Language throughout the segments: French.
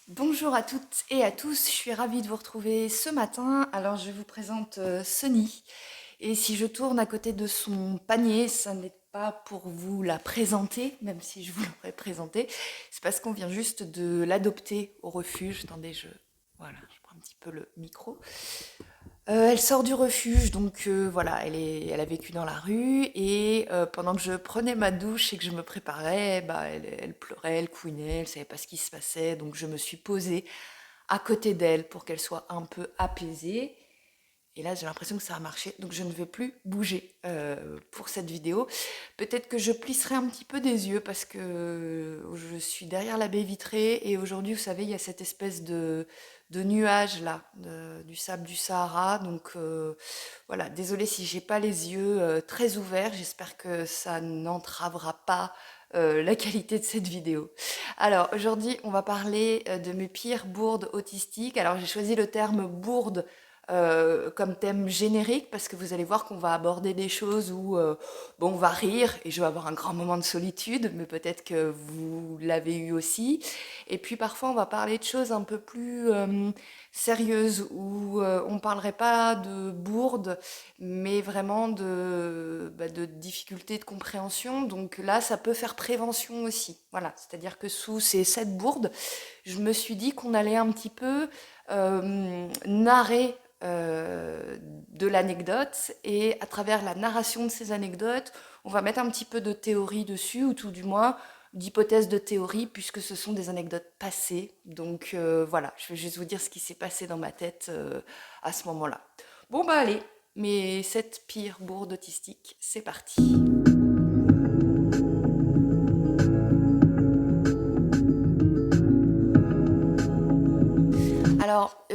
Bonjour à toutes et à tous, je suis ravie de vous retrouver ce matin. Alors je vous présente Sonny et si je tourne à côté de son panier, ça n'est pas pour vous la présenter, même si je vous l'aurais présentée, c'est parce qu'on vient juste de l'adopter au refuge. Attendez, voilà, je prends un petit peu le micro. Elle sort du refuge, donc voilà, elle a vécu dans la rue et pendant que je prenais ma douche et que je me préparais, bah, elle pleurait, elle couinait, elle savait pas ce qui se passait, donc je me suis posée à côté d'elle pour qu'elle soit un peu apaisée. Et là, j'ai l'impression que ça a marché, donc je ne vais plus bouger pour cette vidéo. Peut-être que je plisserai un petit peu des yeux parce que je suis derrière la baie vitrée et aujourd'hui, vous savez, il y a cette espèce de nuage là, du sable du Sahara. Donc voilà, désolée si j'ai pas les yeux très ouverts. J'espère que ça n'entravera pas la qualité de cette vidéo. Alors aujourd'hui, on va parler de mes pires bourdes autistiques. Alors j'ai choisi le terme bourde comme thème générique parce que vous allez voir qu'on va aborder des choses où bon, on va rire et je vais avoir un grand moment de solitude, mais peut-être que vous l'avez eu aussi. Et puis parfois on va parler de choses un peu plus sérieuses où on parlerait pas de bourde, mais vraiment de difficultés de compréhension. Donc là, ça peut faire prévention aussi. Voilà, c'est-à-dire que sous ces 7 bourdes, je me suis dit qu'on allait un petit peu narrer de l'anecdote et à travers la narration de ces anecdotes, on va mettre un petit peu de théorie dessus ou tout du moins d'hypothèses de théorie puisque ce sont des anecdotes passées. Donc voilà, je vais juste vous dire ce qui s'est passé dans ma tête à ce moment-là. Bon bah allez, mes 7 pires bourdes autistiques, c'est parti. Alors,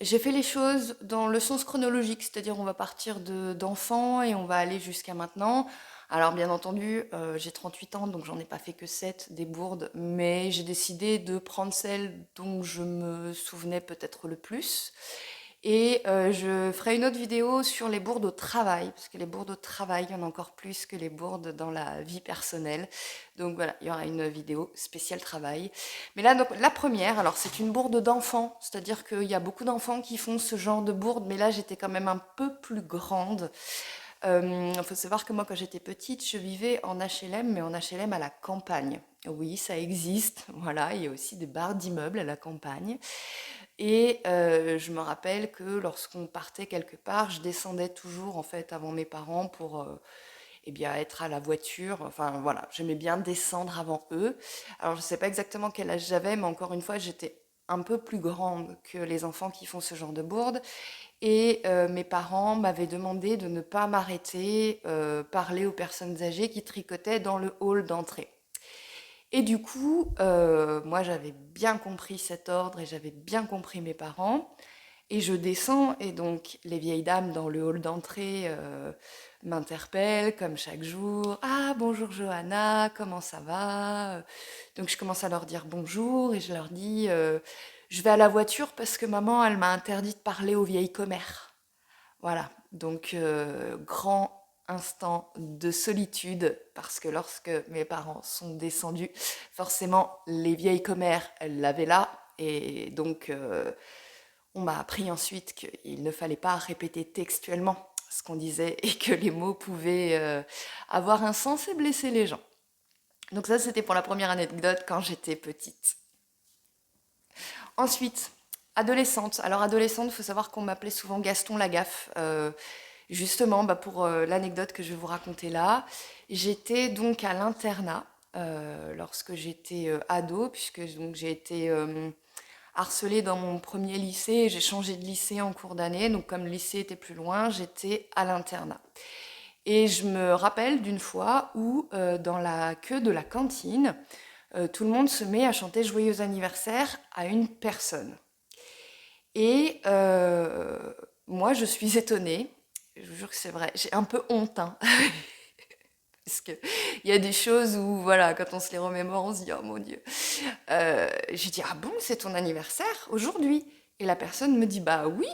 j'ai fait les choses dans le sens chronologique, c'est-à-dire on va partir d'enfant et on va aller jusqu'à maintenant. Alors bien entendu, j'ai 38 ans, donc j'en ai pas fait que 7 des bourdes, mais j'ai décidé de prendre celle dont je me souvenais peut-être le plus. Et je ferai une autre vidéo sur les bourdes au travail, parce que les bourdes au travail, il y en a encore plus que les bourdes dans la vie personnelle. Donc voilà, il y aura une vidéo spéciale travail. Mais là, donc, la première, alors c'est une bourde d'enfant, c'est-à-dire qu'il y a beaucoup d'enfants qui font ce genre de bourde, mais là j'étais quand même un peu plus grande. Il faut savoir que moi, quand j'étais petite, je vivais en HLM, mais en HLM à la campagne. Oui, ça existe, voilà, il y a aussi des barres d'immeubles à la campagne. Et je me rappelle que lorsqu'on partait quelque part, je descendais toujours en fait avant mes parents pour eh bien, être à la voiture. Enfin voilà, j'aimais bien descendre avant eux. Alors je ne sais pas exactement quel âge j'avais, mais encore une fois, j'étais un peu plus grande que les enfants qui font ce genre de bourde. Et mes parents m'avaient demandé de ne pas m'arrêter, parler aux personnes âgées qui tricotaient dans le hall d'entrée. Et du coup, moi j'avais bien compris cet ordre et j'avais bien compris mes parents. Et je descends et donc les vieilles dames dans le hall d'entrée m'interpellent comme chaque jour. Ah bonjour Johanna, comment ça va? Donc je commence à leur dire bonjour et je leur dis je vais à la voiture parce que maman elle m'a interdit de parler aux vieilles commères. Voilà, donc grand instant de solitude parce que lorsque mes parents sont descendus, forcément les vieilles commères, elles l'avaient là et donc on m'a appris ensuite qu'il ne fallait pas répéter textuellement ce qu'on disait et que les mots pouvaient avoir un sens et blesser les gens. Donc ça c'était pour la première anecdote quand j'étais petite. Ensuite, adolescente. Alors adolescente, il faut savoir qu'on m'appelait souvent Gaston Lagaffe. Justement, bah, pour l'anecdote que je vais vous raconter là, j'étais donc à l'internat lorsque j'étais ado, puisque donc, j'ai été harcelée dans mon premier lycée, j'ai changé de lycée en cours d'année, donc comme le lycée était plus loin, j'étais à l'internat. Et je me rappelle d'une fois où, dans la queue de la cantine, tout le monde se met à chanter Joyeux anniversaire à une personne. Et moi, je suis étonnée, je vous jure que c'est vrai, j'ai un peu honte, hein, parce qu'il y a des choses où, voilà, quand on se les remémore, on se dit, oh mon Dieu. J'ai dit, ah bon, c'est ton anniversaire aujourd'hui? Et la personne me dit, bah oui,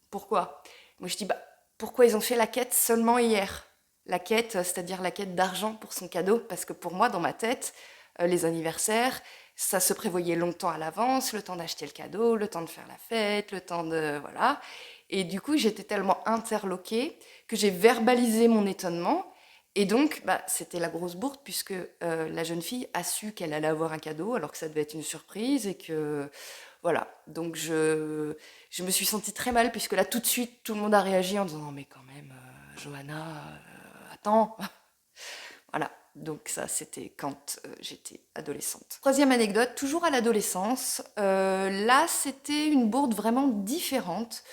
pourquoi? Moi, je dis, bah pourquoi ils ont fait la quête seulement hier? La quête, c'est-à-dire la quête d'argent pour son cadeau, parce que pour moi, dans ma tête, les anniversaires, Ça se prévoyait longtemps à l'avance, le temps d'acheter le cadeau, le temps de faire la fête, le temps de... Voilà. Et du coup, j'étais tellement interloquée que j'ai verbalisé mon étonnement. Et donc, bah, c'était la grosse bourde puisque la jeune fille a su qu'elle allait avoir un cadeau alors que ça devait être une surprise et que... Voilà. Donc, je me suis sentie très mal puisque là, tout de suite, tout le monde a réagi en disant, non, mais quand même, Johanna, attends. Voilà, donc ça c'était quand j'étais adolescente. Troisième anecdote, toujours à l'adolescence, là c'était une bourde vraiment différente.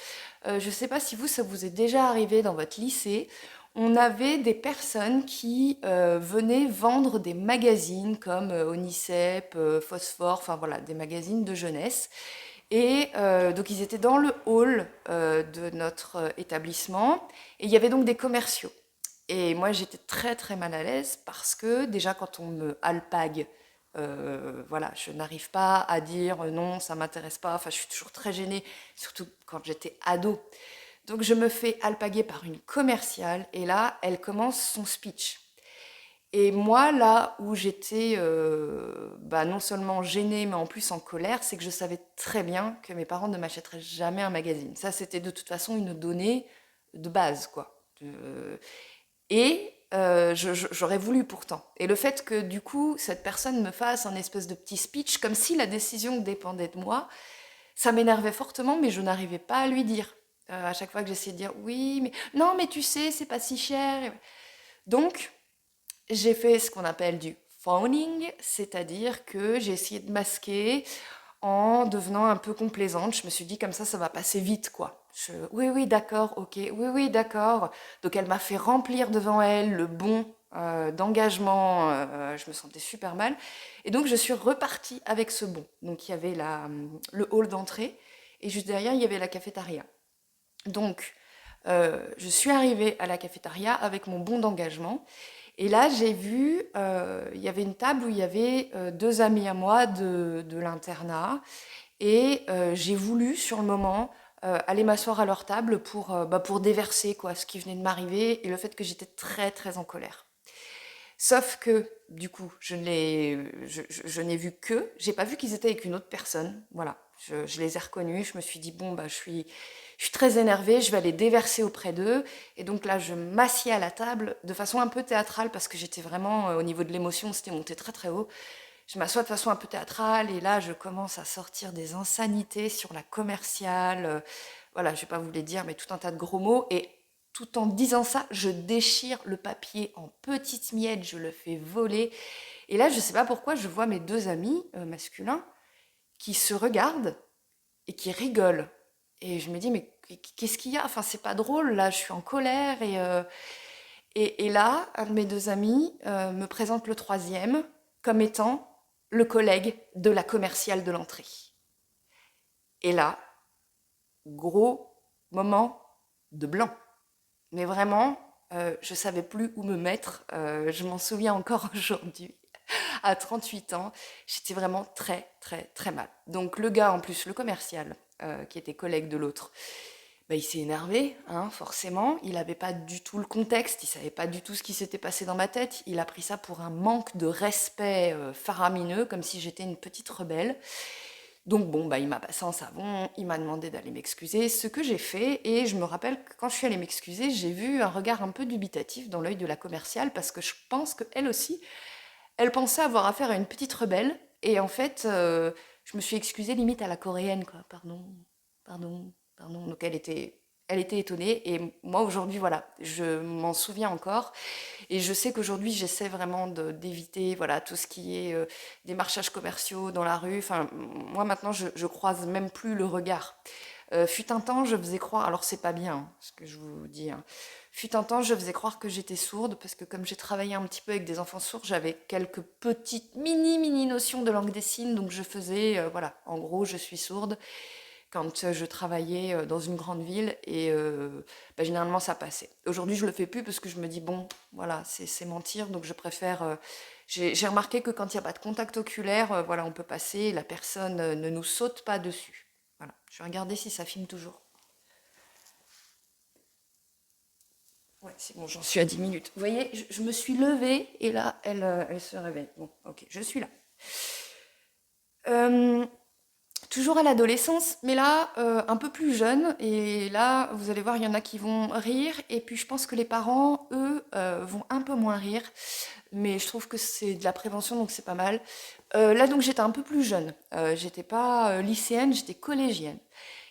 Je ne sais pas si vous, ça vous est déjà arrivé dans votre lycée. On avait des personnes qui venaient vendre des magazines comme Onicep, Phosphore, enfin voilà, des magazines de jeunesse. Et donc ils étaient dans le hall de notre établissement et il y avait donc des commerciaux. Et moi, j'étais très très mal à l'aise parce que déjà, quand on me alpague, voilà, je n'arrive pas à dire non, ça m'intéresse pas. Enfin, je suis toujours très gênée, surtout quand j'étais ado. Donc, je me fais alpaguer par une commerciale et là, elle commence son speech. Et moi, là où j'étais bah, non seulement gênée, mais en plus en colère, c'est que je savais très bien que mes parents ne m'achèteraient jamais un magazine. Ça, c'était de toute façon une donnée de base, quoi. Et j'aurais voulu pourtant. Et le fait que du coup, cette personne me fasse un espèce de petit speech, comme si la décision dépendait de moi, ça m'énervait fortement, mais je n'arrivais pas à lui dire. À chaque fois que j'essayais de dire oui, mais non, mais tu sais, c'est pas si cher. Donc, j'ai fait ce qu'on appelle du phoning, c'est-à-dire que j'ai essayé de masquer en devenant un peu complaisante. Je me suis dit comme ça va passer vite, quoi. Oui, oui, d'accord, ok, oui, oui, d'accord. Donc elle m'a fait remplir devant elle le bon d'engagement. Je me sentais super mal. Et donc je suis repartie avec ce bon. Donc il y avait le hall d'entrée et juste derrière, il y avait la cafétéria. Donc je suis arrivée à la cafétéria avec mon bon d'engagement. Et là, j'ai vu, il y avait une table où il y avait deux amis à moi de l'internat. Et j'ai voulu, sur le moment, aller m'asseoir à leur table bah, pour déverser quoi, ce qui venait de m'arriver et le fait que j'étais très, très en colère. Sauf que, du coup, je n'ai vu que, j'ai pas vu qu'ils étaient avec une autre personne. Voilà, je les ai reconnus. Je me suis dit, bon, bah, je suis très énervée, je vais aller déverser auprès d'eux. Et donc là, je m'assieds à la table de façon un peu théâtrale parce que j'étais vraiment, au niveau de l'émotion, c'était monté très très haut. Je m'assois de façon un peu théâtrale et là, je commence à sortir des insanités sur la commerciale. Voilà, je vais pas vous les dire, mais tout un tas de gros mots. Et tout en disant ça, je déchire le papier en petites miettes, je le fais voler. Et là, je sais pas pourquoi, je vois mes deux amis masculins qui se regardent et qui rigolent. Et je me dis, mais qu'est-ce qu'il y a? Enfin, c'est pas drôle, là, je suis en colère. Et là, un de mes deux amis me présente le troisième comme étant le collègue de la commerciale de l'entrée. Et là, gros moment de blanc. Mais vraiment, je savais plus où me mettre. Je m'en souviens encore aujourd'hui. À 38 ans, j'étais vraiment très, très, très mal. Donc le gars, en plus, le commercial, qui était collègue de l'autre, bah, il s'est énervé, hein, forcément. Il n'avait pas du tout le contexte, il savait pas du tout ce qui s'était passé dans ma tête. Il a pris ça pour un manque de respect faramineux, comme si j'étais une petite rebelle. Donc bon, bah, il m'a passé en savon, il m'a demandé d'aller m'excuser, ce que j'ai fait, et je me rappelle que quand je suis allée m'excuser, j'ai vu un regard un peu dubitatif dans l'œil de la commerciale, parce que je pense qu'elle aussi, elle pensait avoir affaire à une petite rebelle, et en fait, je me suis excusée limite à la coréenne, quoi. Pardon, pardon, pardon. Donc elle était étonnée, et moi aujourd'hui, voilà, je m'en souviens encore, et je sais qu'aujourd'hui, j'essaie vraiment d'éviter, voilà, tout ce qui est démarchages commerciaux dans la rue. Enfin, moi maintenant, je croise même plus le regard. Fut un temps, je faisais croire, alors c'est pas bien ce que je vous dis, hein. Fut un temps, je faisais croire que j'étais sourde parce que comme j'ai travaillé un petit peu avec des enfants sourds, j'avais quelques petites mini notions de langue des signes, donc je faisais, voilà, en gros, je suis sourde quand je travaillais dans une grande ville et bah, généralement ça passait. Aujourd'hui, je le fais plus parce que je me dis bon, voilà, c'est mentir, donc je préfère. J'ai remarqué que quand il n'y a pas de contact oculaire, voilà, on peut passer, la personne ne nous saute pas dessus. Voilà. Je vais regarder si ça filme toujours. Ouais, c'est bon, j'en suis à 10 minutes. Vous voyez, je me suis levée et là, elle se réveille. Bon, ok, je suis là. Hem, Toujours à l'adolescence, mais là, un peu plus jeune et là, vous allez voir, il y en a qui vont rire et puis je pense que les parents, eux, vont un peu moins rire, mais je trouve que c'est de la prévention, donc c'est pas mal. Là, donc j'étais un peu plus jeune, j'étais pas, lycéenne, j'étais collégienne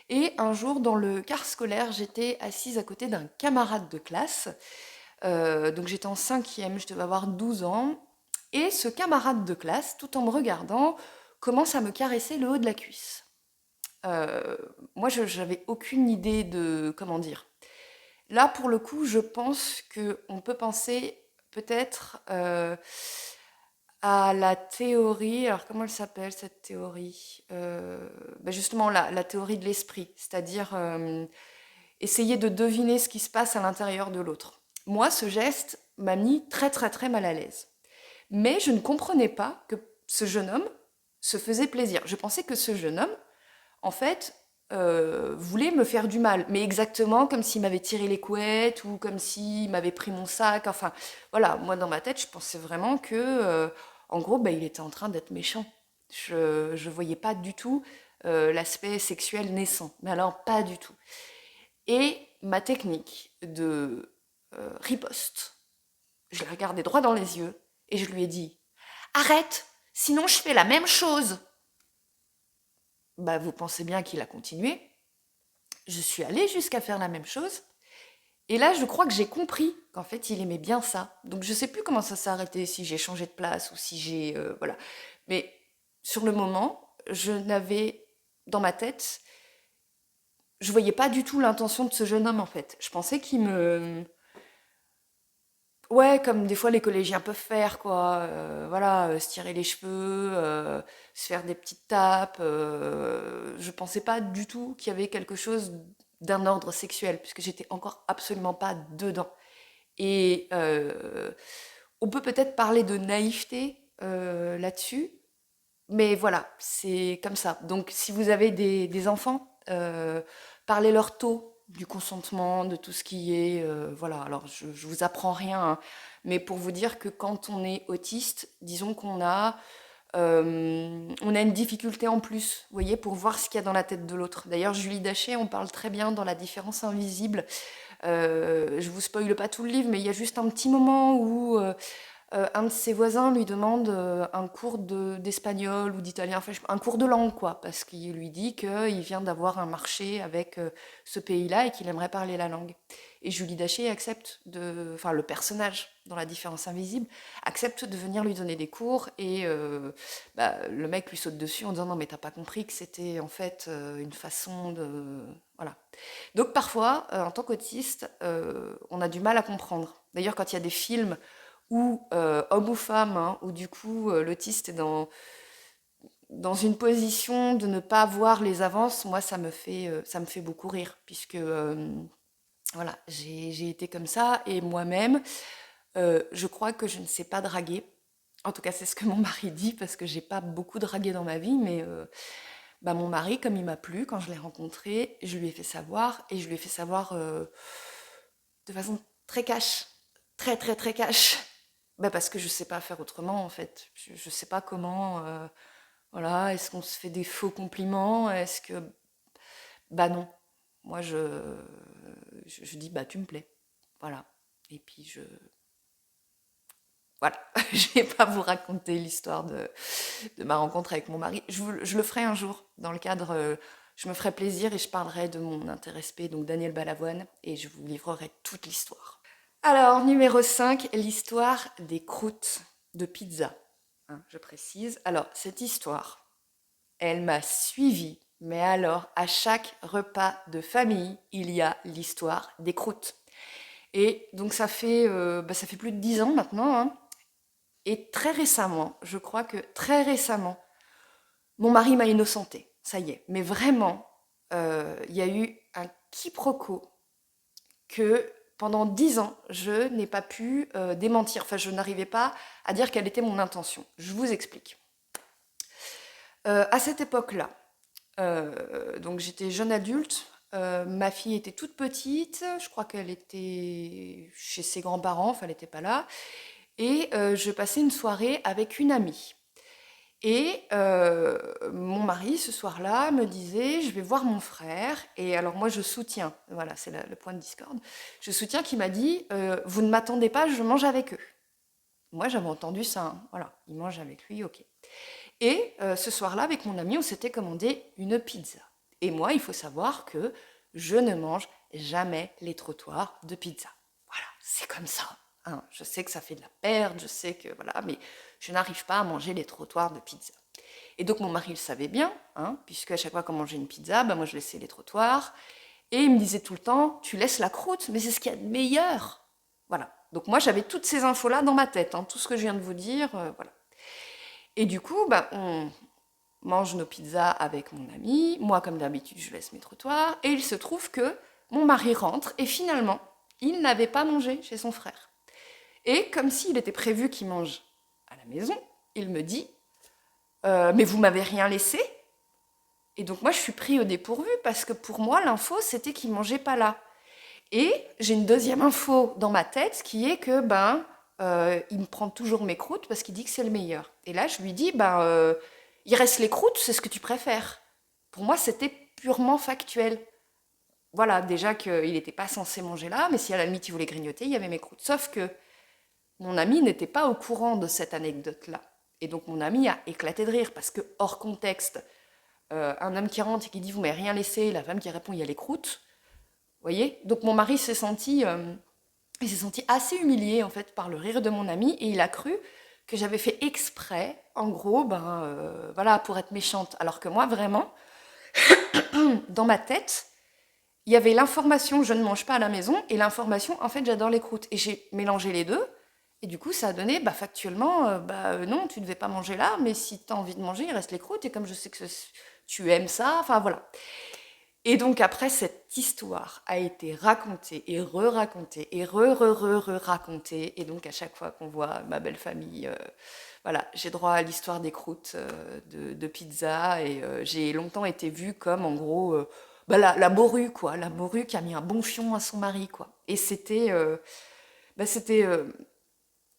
et un jour, dans le car scolaire, j'étais assise à côté d'un camarade de classe, donc j'étais en cinquième, je devais avoir 12 ans et ce camarade de classe, tout en me regardant, commence à me caresser le haut de la cuisse. Euh, Moi, je j'avais aucune idée de comment dire. Là, pour le coup, je pense que on peut penser peut-être à la théorie. Alors, comment elle s'appelle cette théorie? Ben justement, la théorie de l'esprit, c'est-à-dire essayer de deviner ce qui se passe à l'intérieur de l'autre. Moi, ce geste m'a mis très très très mal à l'aise. Mais je ne comprenais pas que ce jeune homme se faisait plaisir. Je pensais que ce jeune homme, en fait, voulait me faire du mal. Mais exactement comme s'il m'avait tiré les couettes ou comme s'il m'avait pris mon sac. Enfin, voilà, moi dans ma tête, je pensais vraiment que, en gros, bah, il était en train d'être méchant. Je voyais pas du tout l'aspect sexuel naissant. Mais alors, pas du tout. Et ma technique de riposte, je l'ai regardé droit dans les yeux et je lui ai dit: Arrête, sinon je fais la même chose. Bah, vous pensez bien qu'il a continué. Je suis allée jusqu'à faire la même chose. Et là, je crois que j'ai compris qu'en fait, il aimait bien ça. Donc, je sais plus comment ça s'est arrêté, si j'ai changé de place ou si j'ai. Voilà. Mais sur le moment, je n'avais dans ma tête, je voyais pas du tout l'intention de ce jeune homme en fait. Je pensais qu'il me. Ouais, comme des fois les collégiens peuvent faire, quoi. Voilà, se tirer les cheveux, se faire des petites tapes. Je pensais pas du tout qu'il y avait quelque chose d'un ordre sexuel, puisque j'étais encore absolument pas dedans. Et on peut peut-être parler de naïveté là-dessus, mais voilà, c'est comme ça. Donc, si vous avez des enfants, parlez-leur tôt du consentement, de tout ce qui est... voilà, alors je vous apprends rien, hein, mais pour vous dire que quand on est autiste, disons on a une difficulté en plus, vous voyez, pour voir ce qu'il y a dans la tête de l'autre. D'ailleurs, Julie Daché, on parle très bien dans La différence invisible. Je vous spoile pas tout le livre, mais il y a juste un petit moment où un de ses voisins lui demande un cours d'espagnol ou d'italien, enfin, un cours de langue, quoi, parce qu'il lui dit qu'il vient d'avoir un marché avec ce pays-là et qu'il aimerait parler la langue. Et Julie Daché accepte enfin le personnage dans La différence invisible, accepte de venir lui donner des cours et bah, le mec lui saute dessus en disant non mais t'as pas compris que c'était en fait une façon de... Voilà. Donc parfois, en tant qu'autiste, on a du mal à comprendre. D'ailleurs, quand il y a des films où, homme ou femme, hein, où du coup l'autiste est dans une position de ne pas voir les avances, moi ça me fait beaucoup rire, puisque voilà, j'ai été comme ça, et moi-même, je crois que je ne sais pas draguer. En tout cas, c'est ce que mon mari dit, parce que j'ai pas beaucoup dragué dans ma vie, mais bah, mon mari, comme il m'a plu quand je l'ai rencontré, je lui ai fait savoir, et je lui ai fait savoir de façon très cash, très très très cash. Bah parce que je sais pas faire autrement en fait. Je sais pas comment. Voilà, est-ce qu'on se fait des faux compliments? Est-ce que. Bah non. Moi je dis bah tu me plais. Voilà. Et puis voilà, je vais pas vous raconter l'histoire de ma rencontre avec mon mari. Je le ferai un jour, dans le cadre, je me ferai plaisir et je parlerai de mon intéressé, donc Daniel Balavoine, et je vous livrerai toute l'histoire. Alors, numéro 5, l'histoire des croûtes de pizza. Hein, je précise. Alors, cette histoire, elle m'a suivie, mais alors, à chaque repas de famille, il y a l'histoire des croûtes. Et donc, ça fait plus de 10 ans maintenant, hein. Et très récemment, je crois que très récemment, mon mari m'a innocentée. Ça y est. Mais vraiment, il y a eu un quiproquo que pendant 10 ans, je n'ai pas pu démentir. Enfin, je n'arrivais pas à dire quelle était mon intention. Je vous explique. À cette époque-là, donc j'étais jeune adulte, ma fille était toute petite, je crois qu'elle était chez ses grands-parents, enfin elle n'était pas là, et je passais une soirée avec une amie. Et mon mari, ce soir-là, me disait, je vais voir mon frère. Et alors moi, je soutiens, voilà, c'est le point de discorde. Je soutiens qu'il m'a dit, vous ne m'attendez pas, je mange avec eux. Moi, j'avais entendu ça, hein, voilà, il mange avec lui, ok. Et ce soir-là, avec mon ami, on s'était commandé une pizza. Et moi, il faut savoir que je ne mange jamais les trottoirs de pizza. Voilà, c'est comme ça, hein. Je sais que ça fait de la perte, je sais que voilà, mais je n'arrive pas à manger les trottoirs de pizza. Et donc mon mari le savait bien, hein, puisque à chaque fois qu'on mangeait une pizza, ben moi je laissais les trottoirs. Et il me disait tout le temps, tu laisses la croûte, mais c'est ce qu'il y a de meilleur. Voilà. Donc moi j'avais toutes ces infos-là dans ma tête, hein, tout ce que je viens de vous dire, voilà. Et du coup, bah, on mange nos pizzas avec mon ami. Moi, comme d'habitude, je laisse mes trottoirs. Et il se trouve que mon mari rentre et finalement, il n'avait pas mangé chez son frère. Et comme s'il était prévu qu'il mange à la maison, il me dit mais vous m'avez rien laissé? Et donc moi, je suis pris au dépourvu parce que pour moi, l'info, c'était qu'il mangeait pas là. Et j'ai une deuxième info dans ma tête qui est que il me prend toujours mes croûtes parce qu'il dit que c'est le meilleur. Et là, je lui dis il reste les croûtes, c'est ce que tu préfères. Pour moi, c'était purement factuel. Voilà, déjà qu'il n'était pas censé manger là, mais si à la limite il voulait grignoter, il y avait mes croûtes. Sauf que mon ami n'était pas au courant de cette anecdote-là. Et donc mon ami a éclaté de rire parce que hors contexte, un homme qui rentre et qui dit vous m'avez rien laissé, la femme qui répond il y a les croûtes. Vous voyez? Donc mon mari il s'est senti assez humilié en fait par le rire de mon ami et il a cru que j'avais fait exprès, en gros, voilà, pour être méchante. Alors que moi, vraiment, dans ma tête, il y avait l'information je ne mange pas à la maison et l'information en fait j'adore les croûtes. Et j'ai mélangé les deux. Et du coup, ça a donné, factuellement, non, tu ne devais pas manger là, mais si tu as envie de manger, il reste les croûtes. Et comme je sais que tu aimes ça, enfin voilà. Et donc après, cette histoire a été racontée et re-racontée et re-racontée. Et donc à chaque fois qu'on voit ma belle famille, voilà, j'ai droit à l'histoire des croûtes de pizza. Et j'ai longtemps été vue comme en gros la morue, quoi. La morue qui a mis un bon fion à son mari, quoi. Et c'était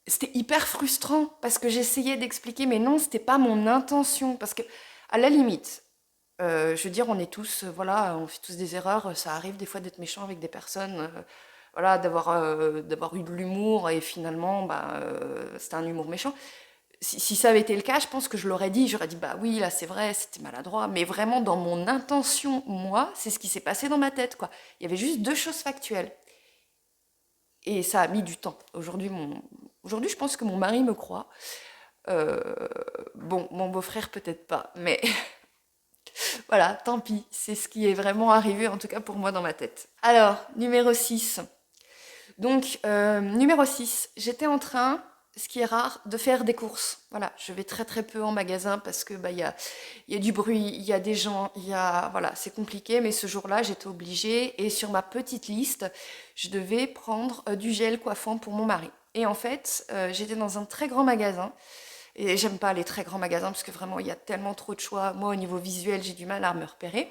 c'était hyper frustrant parce que j'essayais d'expliquer, mais non, c'était pas mon intention. Parce que, à la limite, je veux dire, on est tous, voilà, on fait tous des erreurs. Ça arrive des fois d'être méchant avec des personnes, voilà, d'avoir eu de l'humour et finalement, c'était un humour méchant. Si ça avait été le cas, je pense que je l'aurais dit. J'aurais dit, bah oui, là c'est vrai, c'était maladroit. Mais vraiment, dans mon intention, moi, c'est ce qui s'est passé dans ma tête, quoi. Il y avait juste deux choses factuelles. Et ça a mis du temps. Aujourd'hui, je pense que mon mari me croit. Euh, bon, mon beau-frère peut-être pas, mais voilà, tant pis. C'est ce qui est vraiment arrivé, en tout cas pour moi, dans ma tête. Alors, numéro 6. Donc, numéro 6, j'étais en train, ce qui est rare, de faire des courses. Voilà, je vais très très peu en magasin parce que il y a du bruit, il y a des gens, voilà, c'est compliqué, mais ce jour-là, j'étais obligée et sur ma petite liste, je devais prendre du gel coiffant pour mon mari. Et en fait, j'étais dans un très grand magasin. Et j'aime pas les très grands magasins parce que vraiment il y a tellement trop de choix. Moi au niveau visuel j'ai du mal à me repérer.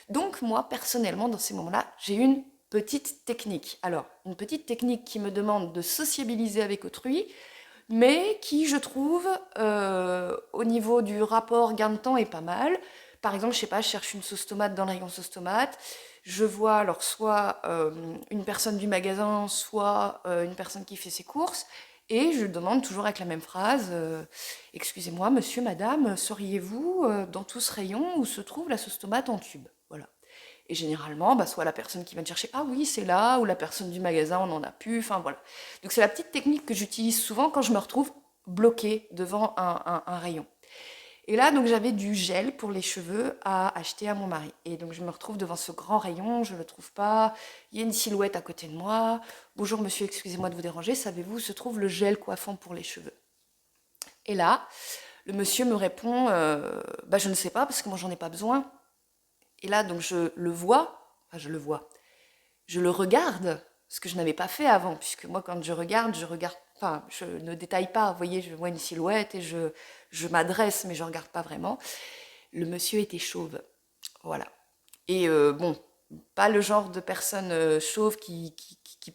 Donc moi personnellement dans ces moments-là j'ai une petite technique. Alors une petite technique qui me demande de sociabiliser avec autrui, mais qui je trouve au niveau du rapport gain de temps est pas mal. Par exemple je sais pas, je cherche une sauce tomate dans le rayon sauce tomate. Je vois alors soit une personne du magasin, soit une personne qui fait ses courses. Et je demande toujours avec la même phrase excusez-moi, monsieur, madame, sauriez-vous dans tout ce rayon où se trouve la sauce tomate en tube? Voilà. Et généralement, soit la personne qui vient te chercher, ah oui, c'est là, ou la personne du magasin, on en a plus, enfin voilà. Donc c'est la petite technique que j'utilise souvent quand je me retrouve bloquée devant un rayon. Et là, donc j'avais du gel pour les cheveux à acheter à mon mari. Et donc je me retrouve devant ce grand rayon, je ne le trouve pas. Il y a une silhouette à côté de moi. Bonjour monsieur, excusez-moi de vous déranger, savez-vous où se trouve le gel coiffant pour les cheveux? Et là, le monsieur me répond, je ne sais pas parce que moi j'en ai pas besoin. Et là, donc je le vois, je le regarde, ce que je n'avais pas fait avant, puisque moi quand je regarde, enfin, je ne détaille pas, vous voyez, je vois une silhouette et je m'adresse, mais je ne regarde pas vraiment. Le monsieur était chauve, voilà. Et bon, pas le genre de personne chauve qui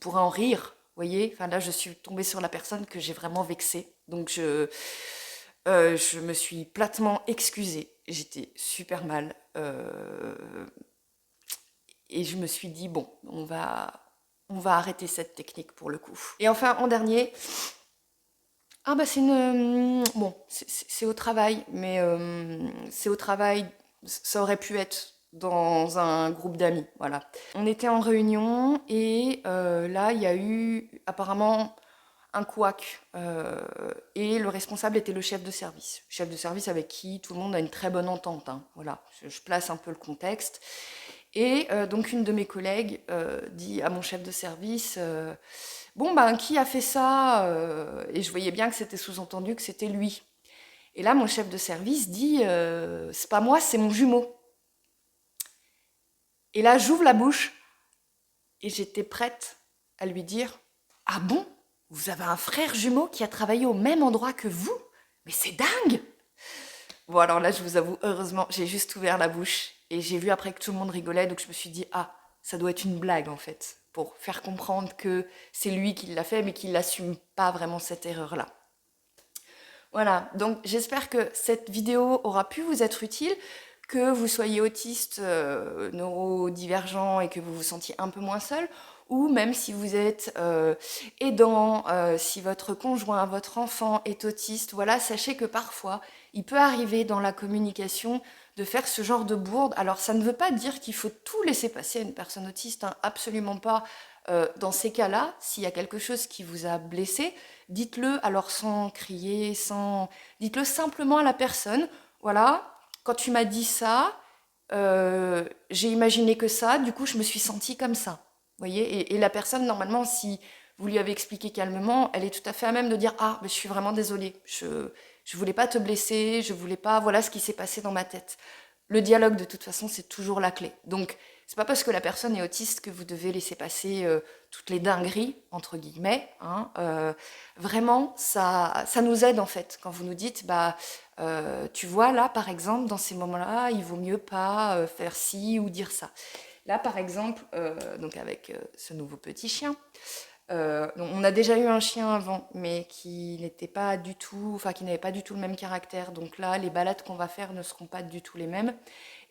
pourrait en rire, vous voyez. Enfin là, je suis tombée sur la personne que j'ai vraiment vexée. Donc Je me suis platement excusée. J'étais super mal. Et je me suis dit, bon, on va arrêter cette technique pour le coup. Et enfin, en dernier, ah bah c'est une... Bon, c'est au travail, mais c'est au travail, ça aurait pu être dans un groupe d'amis, voilà. On était en réunion et là, il y a eu apparemment un couac. Et le responsable était le chef de service. Chef de service avec qui tout le monde a une très bonne entente, hein, voilà, je place un peu le contexte. Et donc une de mes collègues dit à mon chef de service, bon ben qui a fait ça? Et je voyais bien que c'était sous-entendu que c'était lui. Et là mon chef de service dit, c'est pas moi, c'est mon jumeau. Et là j'ouvre la bouche et j'étais prête à lui dire, ah bon? Vous avez un frère jumeau qui a travaillé au même endroit que vous? Mais c'est dingue! Bon alors là je vous avoue, heureusement, j'ai juste ouvert la bouche et j'ai vu après que tout le monde rigolait, donc je me suis dit, ah, ça doit être une blague en fait, pour faire comprendre que c'est lui qui l'a fait, mais qu'il n'assume pas vraiment cette erreur-là. Voilà, donc j'espère que cette vidéo aura pu vous être utile, que vous soyez autiste, neurodivergent et que vous vous sentiez un peu moins seul, ou même si vous êtes aidant, si votre conjoint, votre enfant est autiste, voilà, sachez que parfois, il peut arriver dans la communication de faire ce genre de bourde. Alors ça ne veut pas dire qu'il faut tout laisser passer à une personne autiste, hein, absolument pas. Dans ces cas-là, s'il y a quelque chose qui vous a blessé, dites-le alors sans crier, sans... Dites-le simplement à la personne. Voilà, quand tu m'as dit ça, j'ai imaginé que ça, du coup je me suis sentie comme ça. Vous voyez, et la personne, normalement, si vous lui avez expliqué calmement, elle est tout à fait à même de dire, ah, mais je suis vraiment désolée, je voulais pas te blesser, je voulais pas, voilà ce qui s'est passé dans ma tête. Le dialogue, de toute façon, c'est toujours la clé. Donc, c'est pas parce que la personne est autiste que vous devez laisser passer toutes les dingueries, entre guillemets, hein. Vraiment, ça nous aide en fait. Quand vous nous dites, bah, tu vois, là, par exemple, dans ces moments-là, il vaut mieux pas faire ci ou dire ça. Là, par exemple, donc avec ce nouveau petit chien, donc on a déjà eu un chien avant, mais qui n'était pas du tout, enfin qui n'avait pas du tout le même caractère. Donc là, les balades qu'on va faire ne seront pas du tout les mêmes.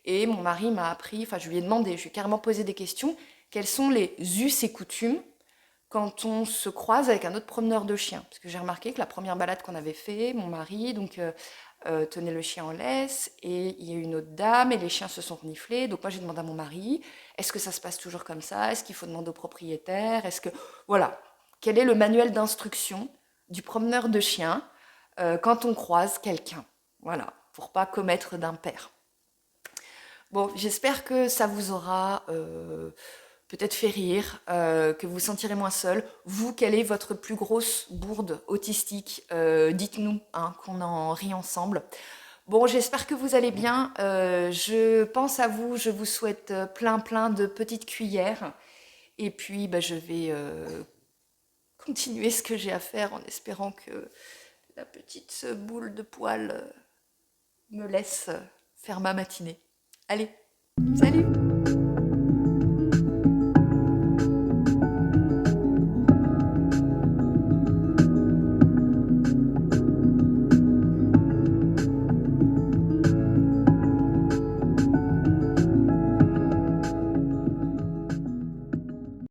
Et mon mari m'a appris, enfin je lui ai demandé, je lui ai carrément posé des questions, quels sont les us et coutumes quand on se croise avec un autre promeneur de chiens. Parce que j'ai remarqué que la première balade qu'on avait fait, mon mari donc tenait le chien en laisse et il y a eu une autre dame et les chiens se sont reniflés. Donc moi j'ai demandé à mon mari, est-ce que ça se passe toujours comme ça? Est-ce qu'il faut demander au propriétaire? Est-ce que... Voilà. Quel est le manuel d'instruction du promeneur de chiens quand on croise quelqu'un? Voilà, pour pas commettre d'impair. Bon, j'espère que ça vous aura peut-être fait rire, que vous vous sentirez moins seul. Vous, quelle est votre plus grosse bourde autistique? Dites-nous, hein, qu'on en rit ensemble. Bon, j'espère que vous allez bien. Je pense à vous, je vous souhaite plein de petites cuillères. Et puis, bah, je vais continuer ce que j'ai à faire en espérant que la petite boule de poil me laisse faire ma matinée. Allez, salut!